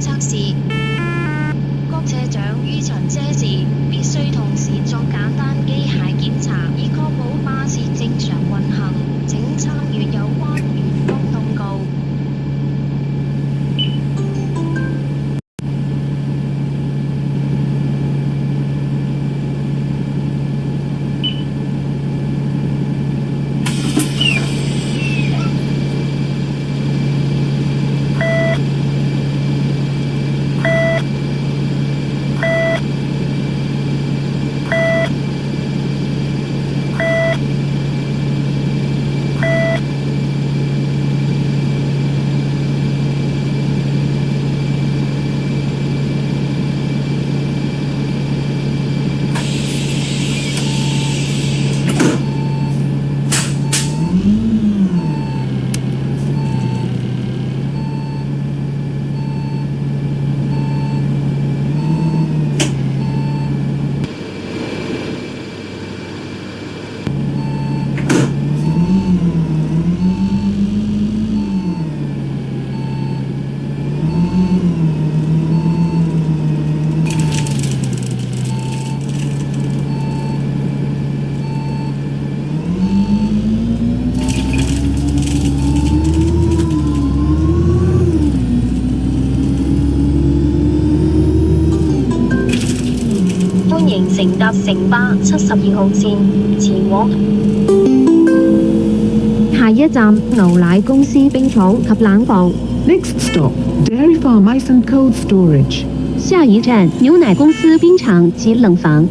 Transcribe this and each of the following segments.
測試。各車長於巡車時，必須同時作簡單機械檢查，以確保巴士正常運行。請參閱有關員工通告。歡迎乘搭城巴72號線前往下一站牛奶公司冰廠及冷房。 Next stop, Dairy Farm Ice and Cold Storage. 下一站牛奶公司冰厂及冷房。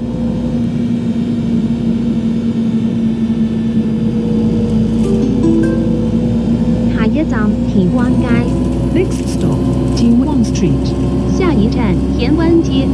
下一站田灣街。 Next stop, Tianwan Street. 下一站田灣街。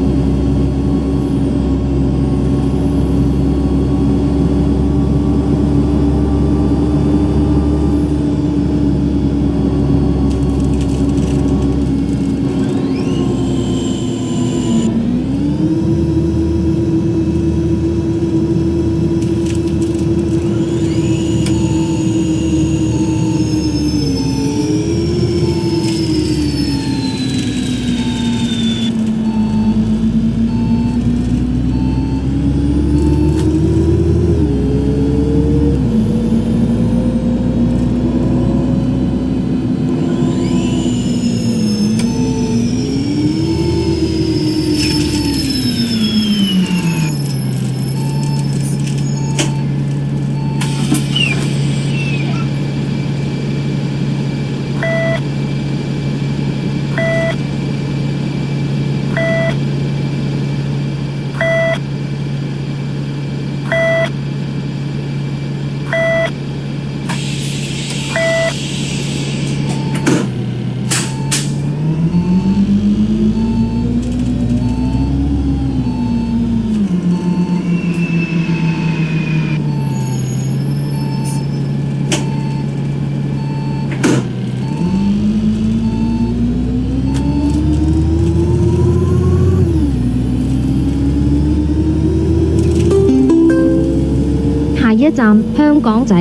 下一站香港仔。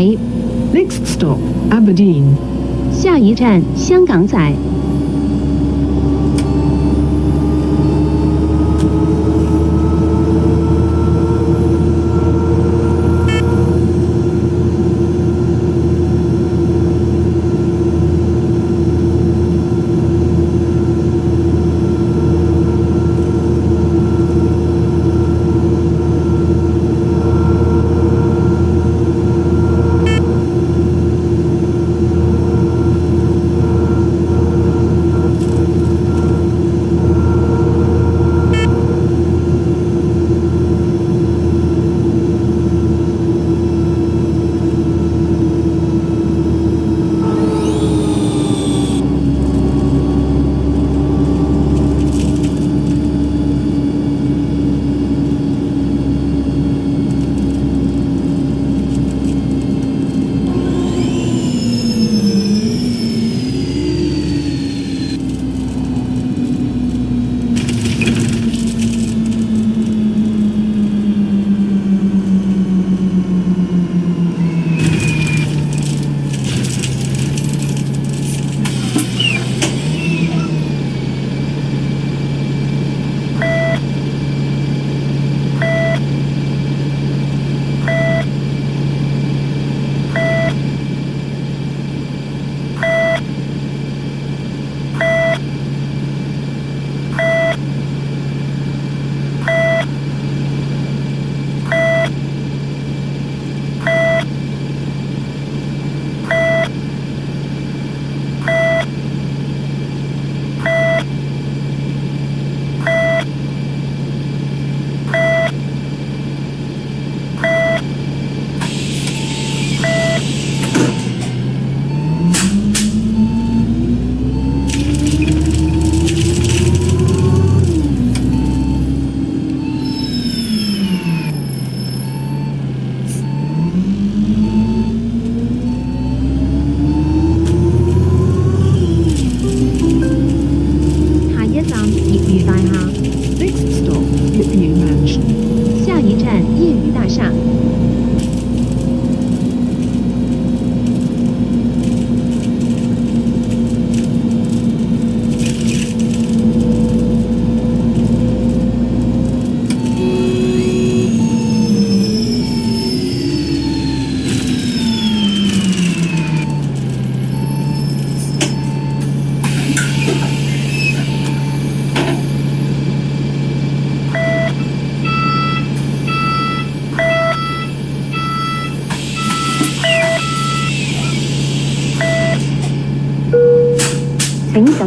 Next stop, Aberdeen. 下一站香港仔。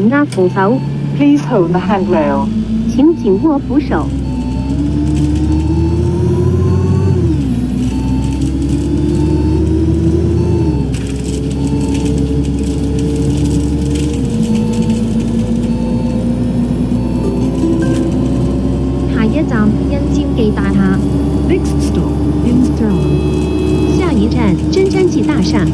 等握扶手， Please hold the handrail. 请紧握扶手。下一站因尖記大廈， Next stop, Inns Tower. 下一站真瞻记大厦。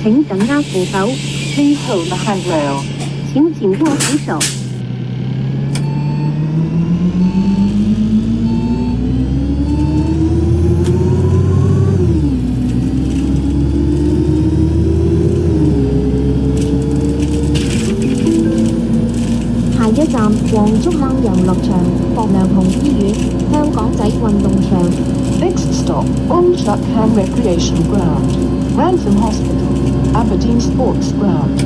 请等握扶手， Please hold the handrail. 请紧握扶手。下一站黃竹坑遊樂場、博良紅醫院、香港仔運動場。 Next stop, Old Shuckham Recreation Ground. Ransom Hospital. Aberdeen Sports Ground.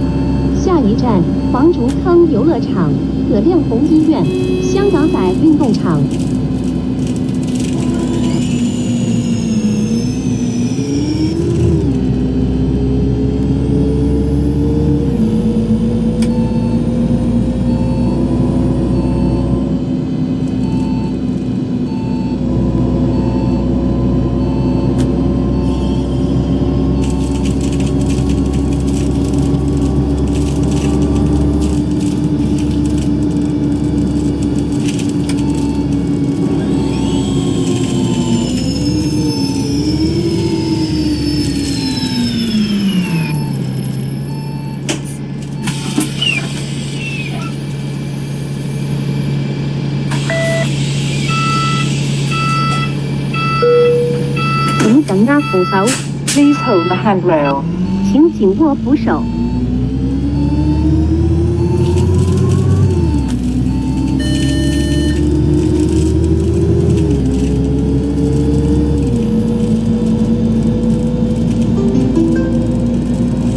下一站黄竹坑游乐场、葛量洪医院、香港仔运动场。请等握扶手， Please hold the handrail. 请紧握扶手。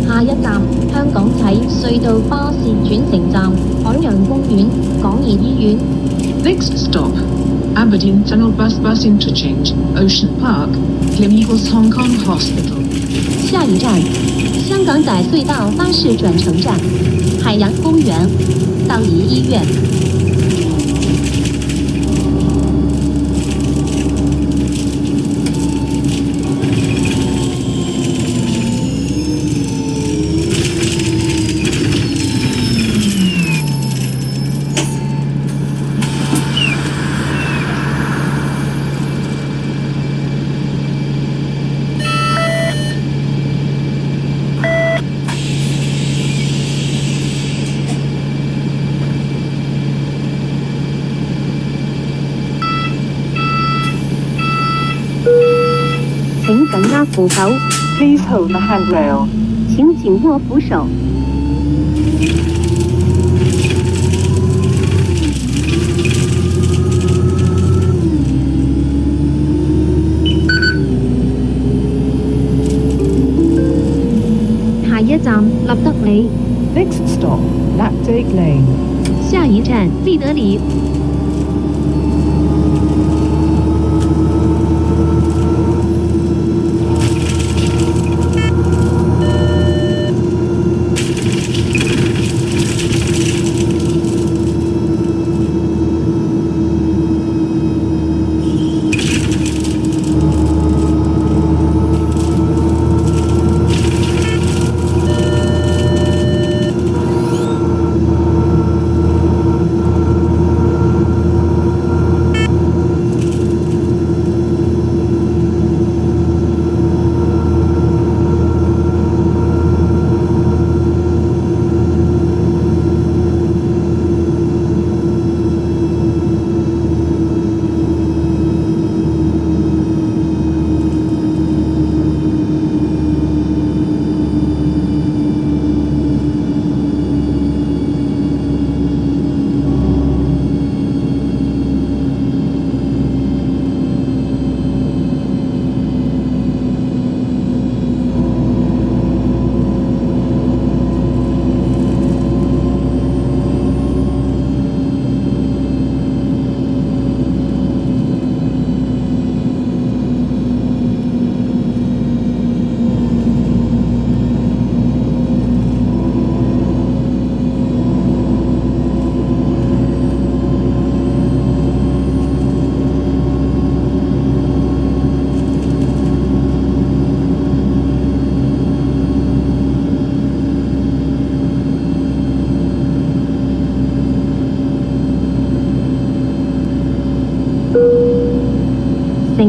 下一站香港仔隧道巴士轉乘站、海洋公園、港怡醫院。 Next stop, Aberdeen Tunnel Bus Interchange, Ocean Park, Gleneagles Hong Kong Hospital. 下一站香港仔隧道巴士转乘站、海洋公园、道怡医院。请等握扶手， Please hold the handrail. 请紧握扶手。下一站立德里。 Next stop, Lactate Lane. 下一站利德里。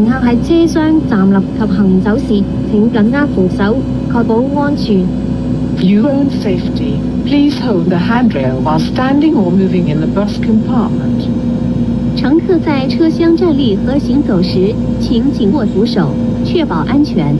乘客喺車廂站立及行走時，請緊握扶手，確保安全。For your own safety, please hold the handrail while standing or moving in the bus compartment. 乘客在車廂站立和行走時，請緊握扶手，確保安全。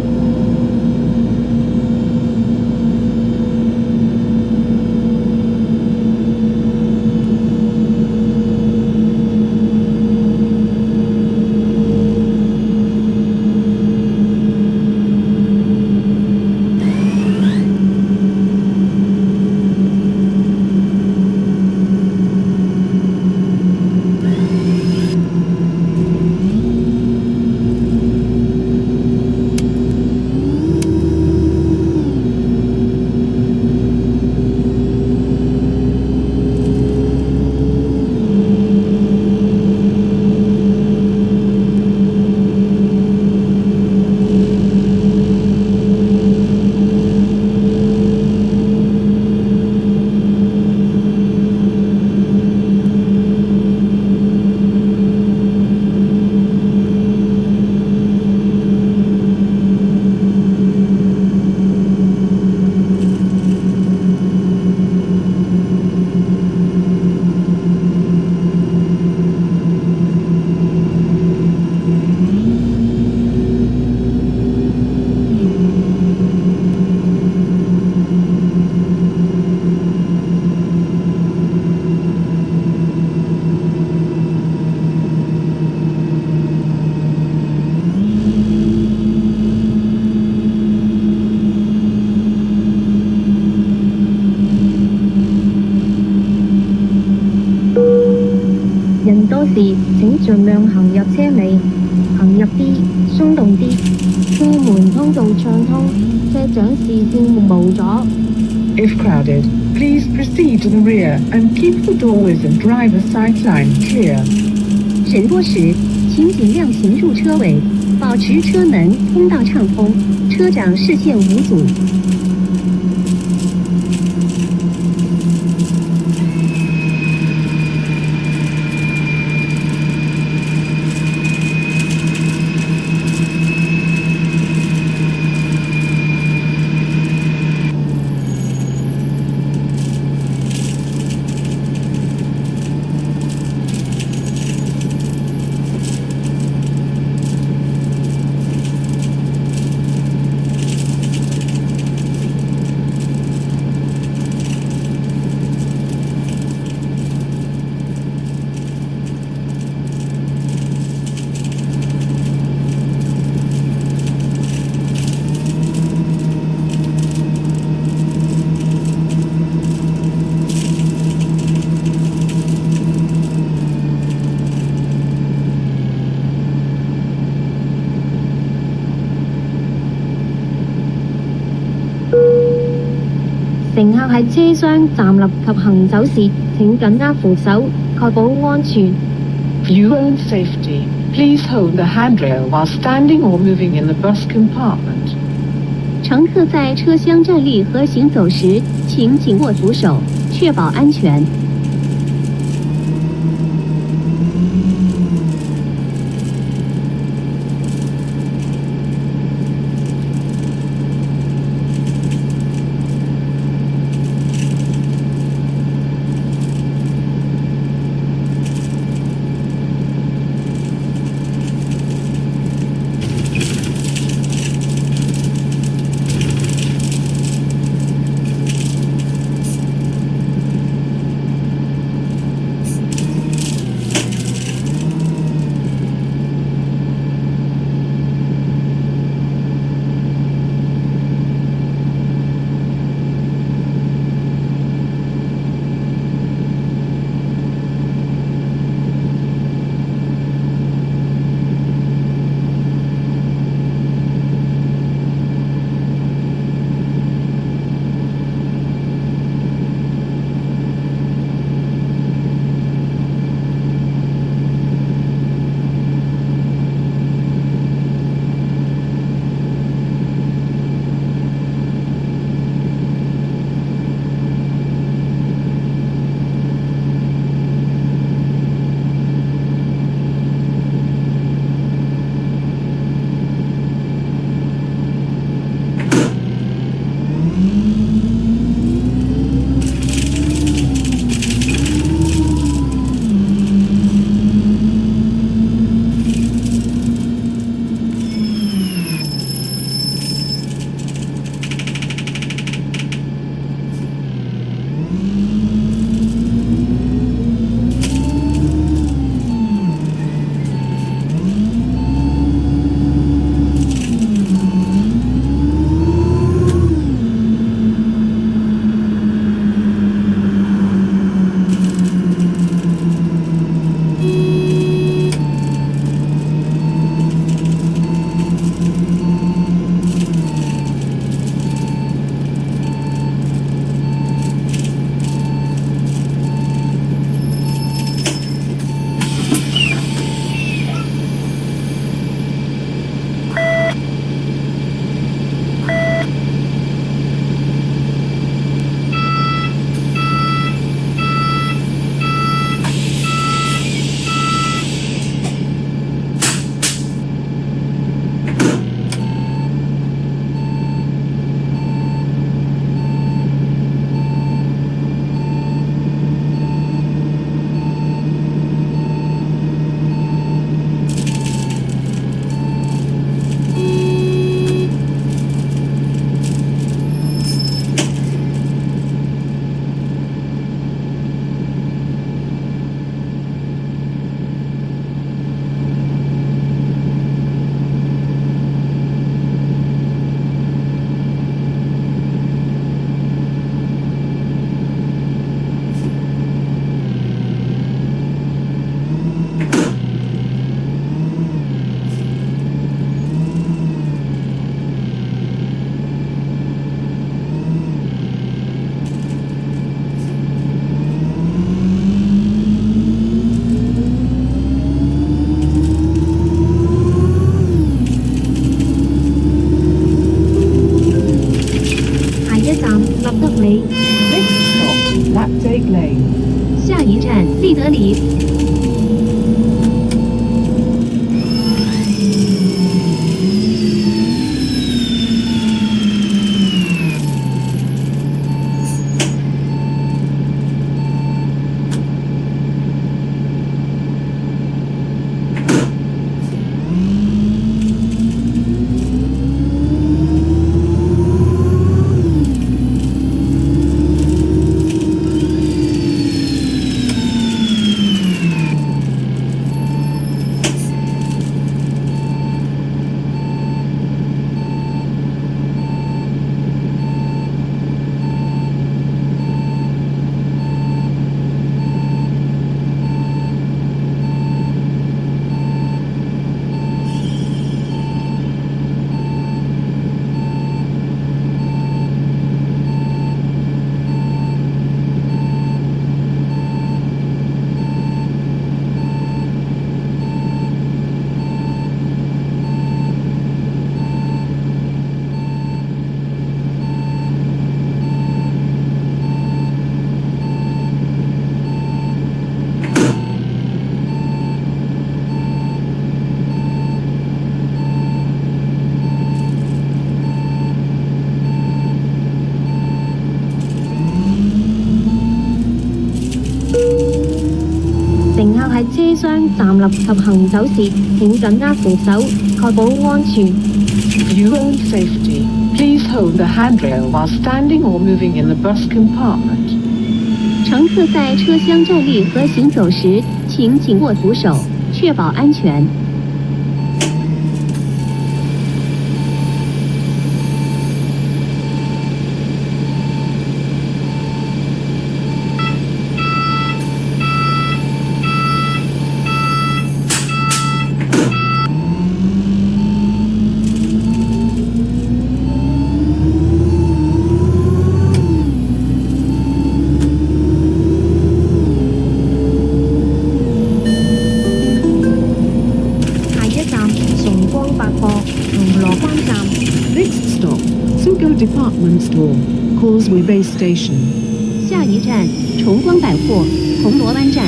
人多時請盡量行入車尾，行入啲，鬆動啲。車門通道暢通，車長視線無阻。If crowded, please proceed to the rear and keep the doorways and driver's side line clear. 人多時請盡量行入車尾，保持車門通道暢通，車長視線無阻。乘客喺車廂站立及行走時，請緊握扶手，確保安全。For your own safety, please hold the handrail while standing or moving in the bus compartment. 乘客在車廂站立和行走時，請緊握扶手，確保安全。站立德里， Next stop, Lapdake Lane. 下一站立德里。乘客喺車廂站立及行走時，請緊握扶手，確保安全。 For your own safety, please hold the handrail while standing or moving in the bus compartment. 乘客在车厢站立和行走時，請緊握扶手，確保安全。Next stop, Sugo Department Store, Causeway Bay Station. 下一站崇光百货铜锣湾站。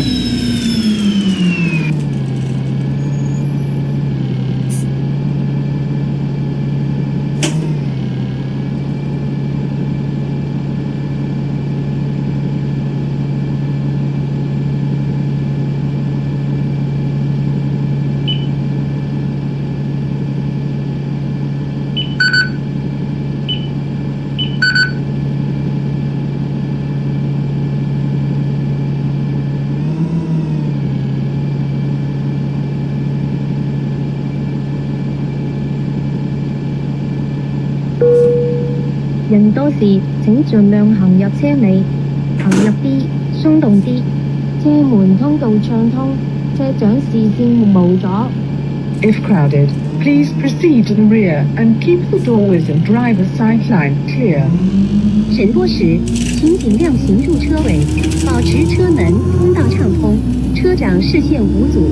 人多時請盡量行入車尾，行入啲，鬆動啲。車門通道暢通，車長視線無阻。 If crowded, please proceed to the rear and keep the doorways and driver's side line clear. 人多時請盡量行入車尾，保持車門通道暢通，車長視線無阻。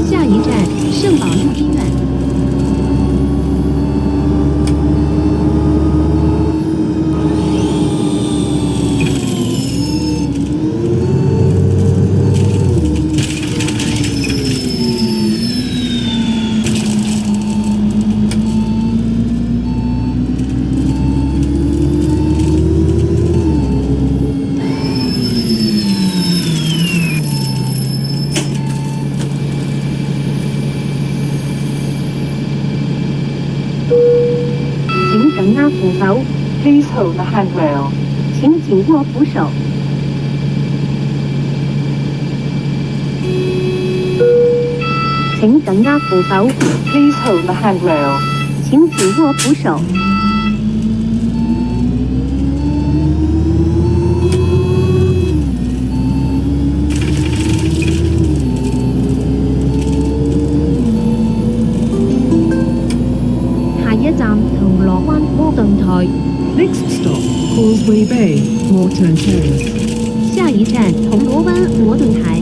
下一站圣保路医院。請緊握扶手。 Please hold the handrail. 請緊握扶手。請緊握扶手。Please hold the handrail. 請緊握扶手。下一站銅鑼灣摩頓台。Next stop, Causeway Bay, Moreton Terrace. 下一站銅鑼灣摩頓台。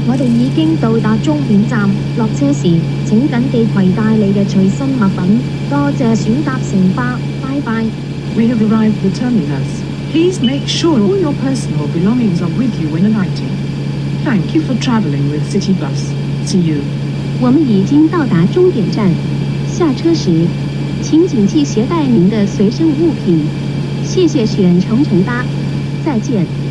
我哋已經到達終點站，落車時請緊記攜帶你嘅隨身物品。多謝選搭城巴，拜拜。We have arrived at the terminus. Please make sure all your personal belongings are with you when alighting. Thank you for traveling with City Bus. See you. 我們已經到達終點站，下車時請謹記攜帶您的隨身物品。謝謝選乘城巴，再見。